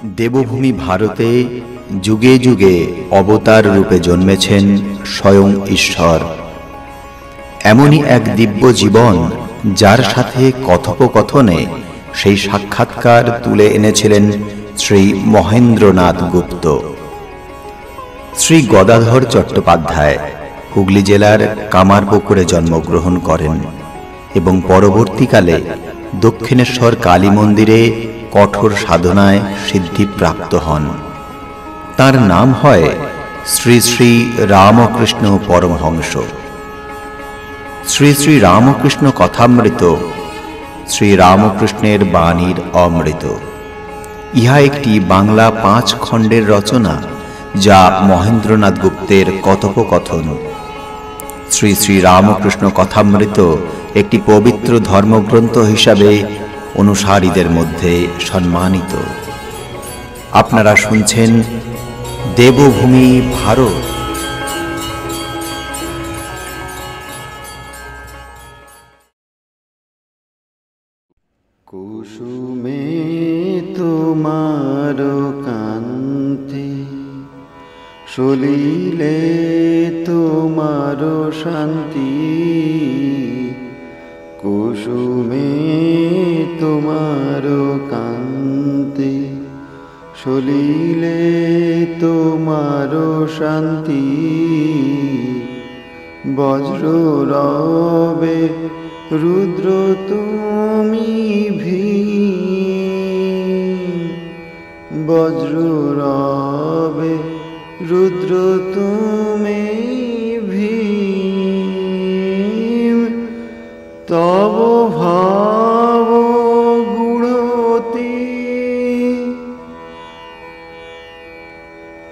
দেবভূমি ভারতে যুগে যুগে অবতার রূপে জন্মেছেন স্বয়ং ঈশ্বর। এমনই এক দিব্য জীবন যার সাথে কথোপকথনে সেই সাক্ষাৎকার তুলে এনেছিলেন শ্রী মহেন্দ্রনাথ গুপ্ত। শ্রী গদাধর চট্টোপাধ্যায় হুগলি জেলার কামারপুকুরে জন্মগ্রহণ করেন এবং পরবর্তীকালে দক্ষিণেশ্বর কালী মন্দিরে কঠোর সাধনায় সিদ্ধিপ্রাপ্ত হন। তার নাম হয় শ্রী শ্রী রামকৃষ্ণ পরমহংস। শ্রী শ্রী রামকৃষ্ণ কথামৃত শ্রী রামকৃষ্ণের বাণীর অমৃত। ইহা একটি বাংলা 5 খণ্ডের রচনা, যা মহেন্দ্রনাথ গুপ্তের কথোপকথন। শ্রী শ্রী রামকৃষ্ণ কথামৃত একটি পবিত্র ধর্মগ্রন্থ হিসাবে অনুসারীদের মধ্যে সম্মানিত। আপনারা শুনছেন দেবভূমি ভারত। কুসুমে তোমার কান্তি, সলিলে তোমার শান্তি। কুসুমে তোমার কান্তি, সলিলে তোমার শান্তি। বজ্র রবে রুদ্র তুমি ভীম, বজ্র রবে রুদ্র তুমি ভীম। তব ভাব গুড়তি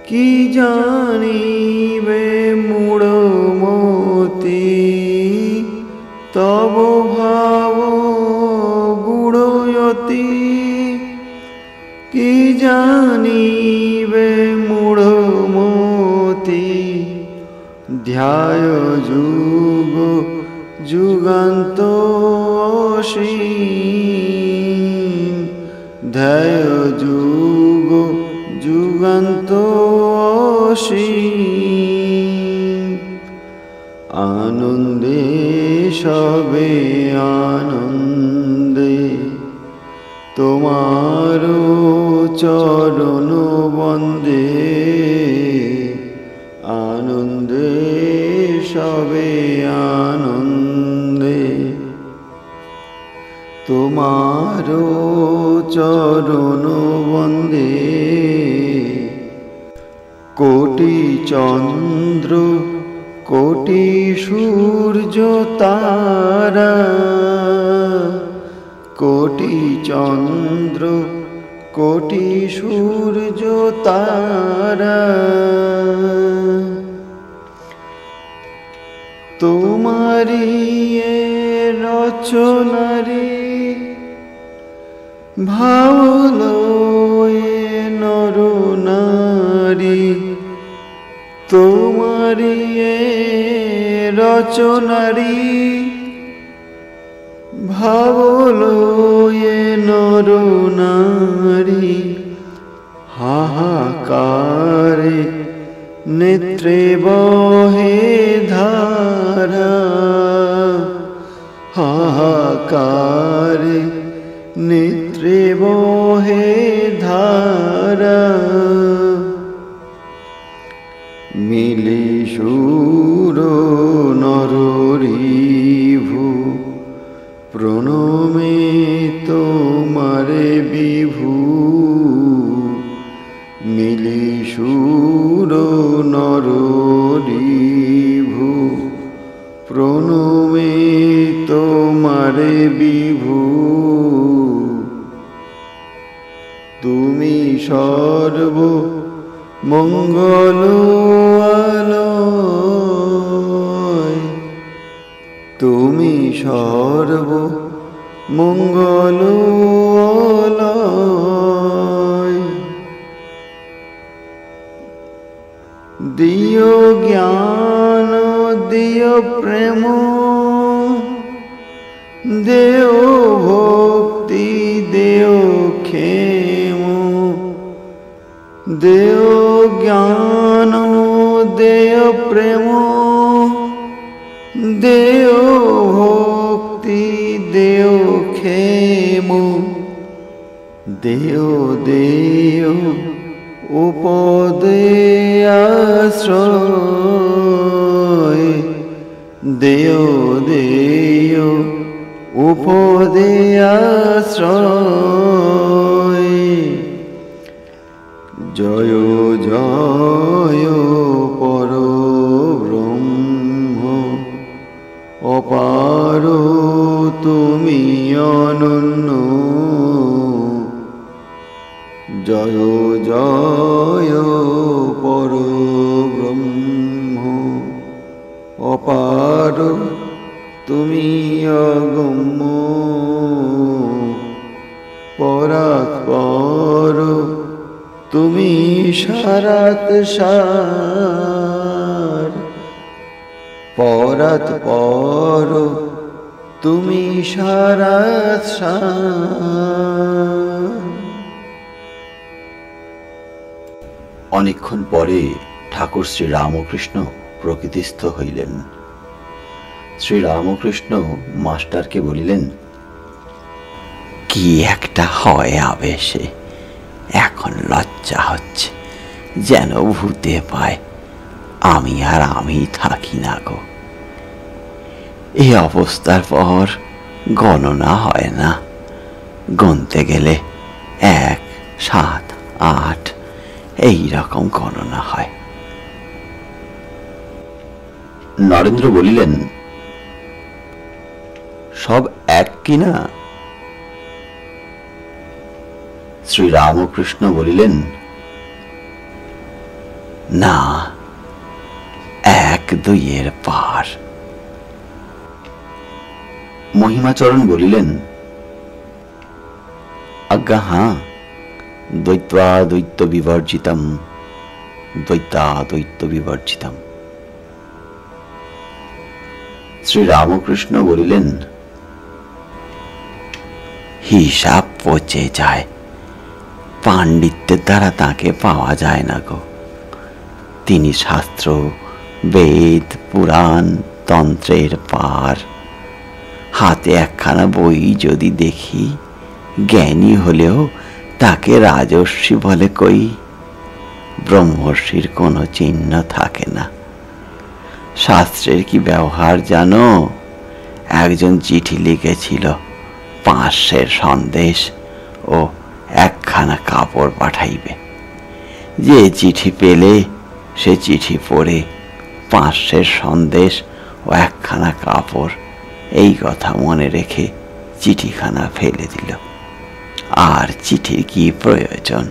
কি জানিবে মূঢ়মতি। তব ভাব গুড়য়তি কি জানিবে মূঢ়মতি। ধ্যায় যুগ যুগান্ত অসীম, ধ্যায় যুগ যুগান্ত অসীম। আনন্দে সবে আনন্দে তোমার চরণ বন্দে। আনন্দে সবে আনন্দে তোমার চরণ বন্দে। কোটি চন্দ্র কোটি সূর্য তারা, কোটি চন্দ্র কোটি সূর্য তারা। তোমারি রচনারি ভাবল নর নারী। তোমারি রচনারি ভাবল নর নারী। হাহাকারে নেত্রে বহে ধারা, হাহাকারে নেত্রে বহে ধারা। মিলি সুর নররিভু প্রণমে তোমারে বিভু। মিলি সুর নররিভু প্রণমে তোমারে বিভু। তুমি সর্ব মঙ্গল আলয়, তুমি সর্ব মঙ্গল আলয়। দিও জ্ঞান দিও প্রেম, দেও ভক্তি দেও ক্ষেম। দেও জ্ঞান দেও প্রেম দেও ভক্তি দেও ক্ষেম দেও দেও উপদে আশ্রয় দেও দেও উপদে আশ্রয় জয় জয় পরব্রহ্ম অপার তুমি অনন্য জয় জয় পরব্রহ্ম অপার তুমি অগম্য পরাৎপর তুমি সারাত সার পরাৎপর তুমি সারাত সার। অনেকক্ষণ পরে ঠাকুর শ্রী রামকৃষ্ণ প্রকৃতিস্থ হইলেন। শ্রী রামকৃষ্ণ মাস্টারকে বলিলেন, কি একটা হয় আবেশে, এখন লজ্জা হচ্ছে, যেন ভূতে পায় আমি আর আমি থাকি না গো। এই অবস্থার পর গণনা হয় না, গুনতে গেলে 1, 7, 8 এই রকম গণনা হয়। নরেন্দ্র বলিলেন, সব এক কিনা? শ্রী রামকৃষ্ণ বলিলেন, না, 1, 2 পার। মহিমাচরণ বলিলেন, আজ্ঞা হাঁ, দ্বৈত্বাদ্বৈত বিবর্জিতম, দ্বৈতাদ্বৈত বিবর্জিতম। শ্রী রামকৃষ্ণ বলিলেন, হিসাব পচে যায়, পাণ্ডিত্যের দ্বারা তাকে পাওয়া যায় না গো। তিনি শাস্ত্র, বেদ, পুরাণ, তন্ত্রের পার। হাতে একখানা বই যদি দেখি, জ্ঞানী হলেও তাকে রাজর্ষি বলে কই, ব্রহ্মর্ষির কোনো চিহ্ন থাকে না। শাস্ত্রের কি ব্যবহার জানো? একজন চিঠি লিখেছিল 500 সন্দেশ ও একখানা কাপড় পাঠাইবে। যে চিঠি পেলে সে চিঠি পড়ে 500 সন্দেশ ও একখানা কাপড় এই কথা মনে রেখে চিঠিখানা ফেলে দিল। আর চিঠির কি প্রয়োজন?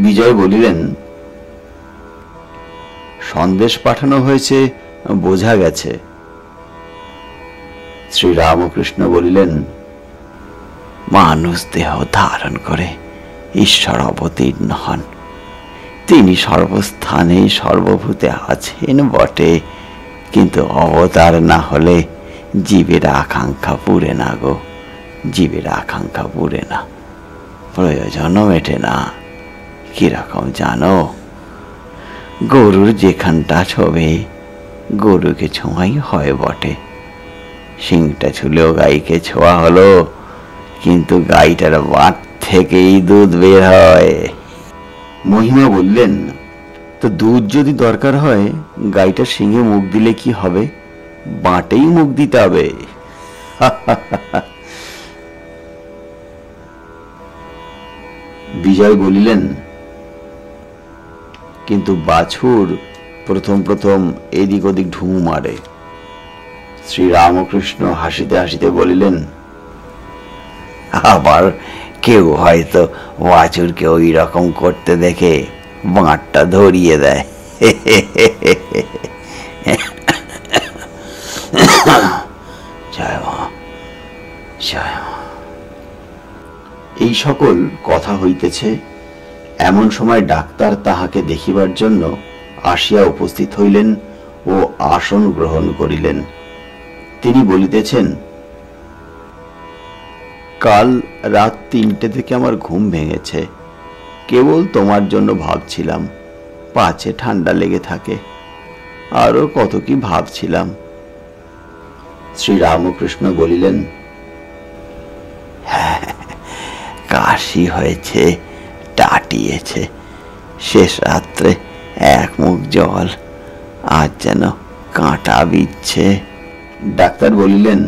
বিজয় বলিলেন, সন্দেশ পাঠানো হয়েছে বোঝা গেছে। শ্রী রামকৃষ্ণ বলিলেন, মানুষ দেহ ধারণ করে ঈশ্বর অবতীর্ণ হন। তিনি সর্বস্থানে সর্বভূতে আছেন বটে, কিন্তু অবতার না হলে জীবের আকাঙ্ক্ষা পুরে না গো, জীবের আকাঙ্ক্ষা পুরে না, প্রয়োজনও মেটে না। কিরকম জানো? গরুর যেখানটা ছোবে গরুকে ছোঁয়াই হয় বটে, শিংটা ছুলেও গাইকে ছোঁয়া হলো, কিন্তু গাইটার বাট থেকেই দুধ বের হয়। মহিমা বললেন, তো দুধ যদি দরকার হয় গাইটার শিঙে মুখ দিলে কি হবে? বাটেই মুখ দিতে হবে। বিজয় বলিলেন, কিন্তু বাছুর প্রথম প্রথম এদিক ওদিক ঢুঁ মারে। শ্রী রামকৃষ্ণ হাসিতে হাসিতে বলিলেন, আবার কেউ হয়তো বাছুরকে ওই রকম করতে দেখে বাঁটটা ধরিয়ে দেয়। জয় মা, জয় মা। এই সকল কথা হইতেছে, এমন সময় ডাক্তার তাহাকে দেখিবার জন্য আসিয়া উপস্থিত হইলেন ও আসন গ্রহণ করিলেন। তিনি বলিতেছেন, কাল রাত 3টে থেকে আমার ঘুম ভেঙেছে, কেবল তোমার জন্য ভাবছিলাম, পাছে ঠান্ডা লেগে থাকে। আরো কত কি ভাবছিলাম। শ্রীরামকৃষ্ণ বলিলেন, হ্যাঁ, কাশি হয়েছে, টাটিয়েছে, শেষ রাত্রে এক মুখ জল, আজ যেন কাঁটা বিচ্ছে। ডাক্তার বলিলেন,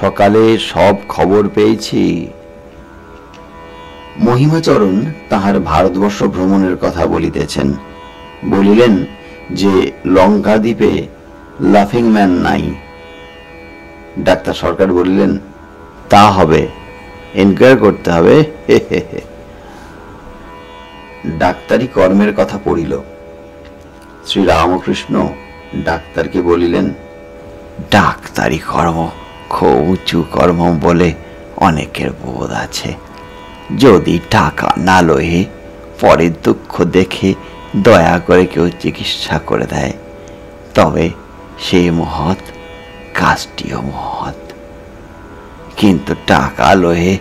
সকালে সব খবর পেয়েছি। মহিমাচরণ তাহার ভারতবর্ষ ভ্রমণের কথা বলিতেছেন। বলিলেন যে লঙ্কা দ্বীপে লাফিং ম্যান নাই। ডাক্তার সরকার বলিলেন, তা হবে, এনকোয়ার করতে হবে। ডাক্তারি কর্মের কথা পড়িল। শ্রীরামকৃষ্ণ ডাক্তারকে বলিলেন, ডাক্তারি কর্ম খুব উঁচু কর্ম বলে অনেকের বোধ আছে। যদি টাকা না লয়ে পরের দুঃখ দেখে দয়া করে কেউ চিকিৎসা করে দেয়, তবে সে মহৎ, কাজটিও মহৎ। কিন্তু টাকা লয়ে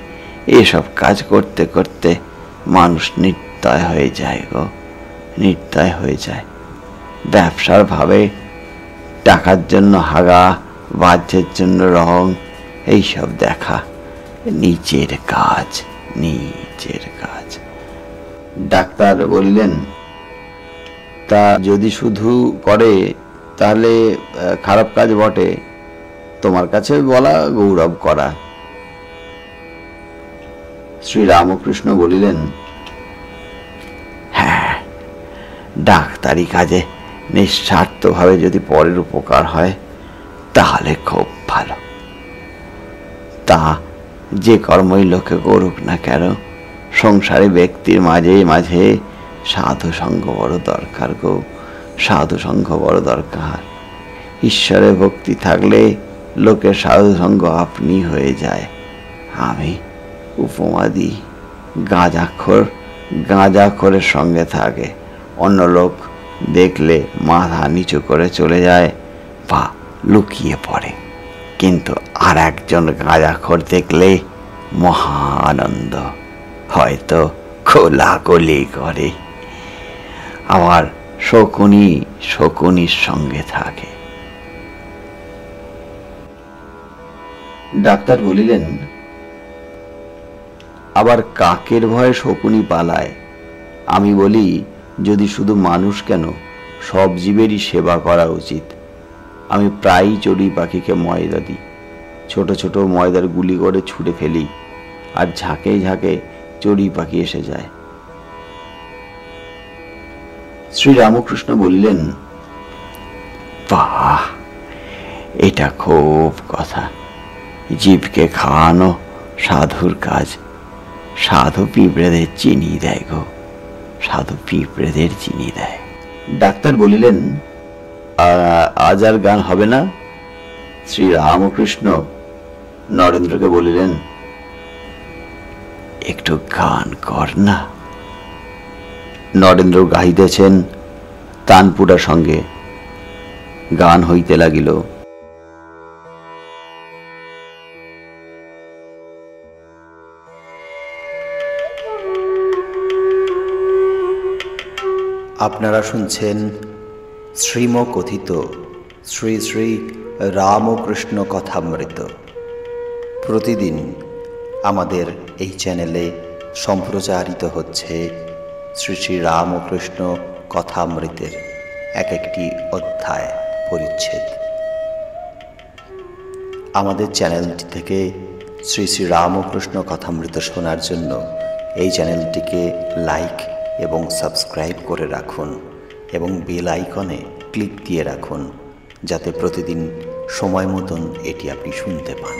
এসব কাজ করতে করতে মানুষ নির্দয় হয়ে যায় গো, নির্দয় হয়ে যায়। ব্যবসার ভাবে টাকার জন্য হাগা, বাহ্যের জন্য রং, এইসব দেখা নিচের কাজ, নিচের কাজ। ডাক্তার বলিলেন, তা যদি শুধু করে তাহলে খারাপ কাজ বটে, তোমার কাছে বলা গৌরব করা। শ্রীরামকৃষ্ণ বলিলেন, হ্যাঁ, ডাক্তারি কাজে নিঃস্বার্থভাবে যদি পরের উপকার হয় তাহলে খুব ভালো। তা যে কর্মই লোকে করুক না কেন, সংসারী ব্যক্তির মাঝে মাঝে সাধু সঙ্গ বড় দরকার গো, সাধু সঙ্গ বড় দরকার। ঈশ্বরে ভক্তি থাকলে লোকের সাধু সঙ্গ আপনি হয়ে যায়। আমি উপমা দিই, গাঁজাখোরের সঙ্গে থাকে, অন্য লোক দেখলে মাথা নিচু করে চলে যায় বা লুকিয়ে পড়ে, কিন্তু আর একজন গাঁজাখোর দেখলে মহা আনন্দ, হয়তো কোলাকুলি করে, আবার শকুনির সঙ্গে থাকে। ডাক্তার বলিলেন, আবার কাকের ভয়ে শকুনি পালায়। আমি বলি, যদি শুধু মানুষ কেন, সব জীবেরই সেবা করা উচিত। আমি প্রায়ই চড়ুই পাখিকে ময়দা দিই, ছোট ছোট ময়দার গুলি করে ছুঁড়ে ফেলি, আর ঝাঁকে ঝাঁকে চড়ুই পাখি এসে যায়। শ্রীরামকৃষ্ণ বলিলেন, বাহ, এটা খুব কথা। জীবকে খাওয়ানো সাধুর কাজ। সাধু পিঁপড়েদের চিনি দেয় গো, সাধু পিঁপড়েদের চিনি দেয়। ডাক্তার বলিলেন, আজ আর গান হবে না? শ্রীরামকৃষ্ণ নরেন্দ্রকে বলিলেন, একটু গান কর না। নরেন্দ্র গাহিতেছেন, তানপুরার সঙ্গে গান হইতে লাগিল। আপনারা শুনছেন শ্রীমকথিত শ্রী শ্রী রামকৃষ্ণ কথামৃত। প্রতিদিন আমাদের এই চ্যানেলে সম্প্রচারিত হচ্ছে শ্রী শ্রী রামকৃষ্ণ কথামৃতের এক একটি অধ্যায়, পরিচ্ছেদ। আমাদের চ্যানেলটি থেকে শ্রী শ্রী রামকৃষ্ণ কথামৃত শোনার জন্য এই চ্যানেলটিকে লাইক এবং সাবস্ক্রাইব করে রাখুন এবং বেল আইকনে ক্লিক দিয়ে রাখুন, যাতে প্রতিদিন সময় মতন এটি আপনি শুনতে পান।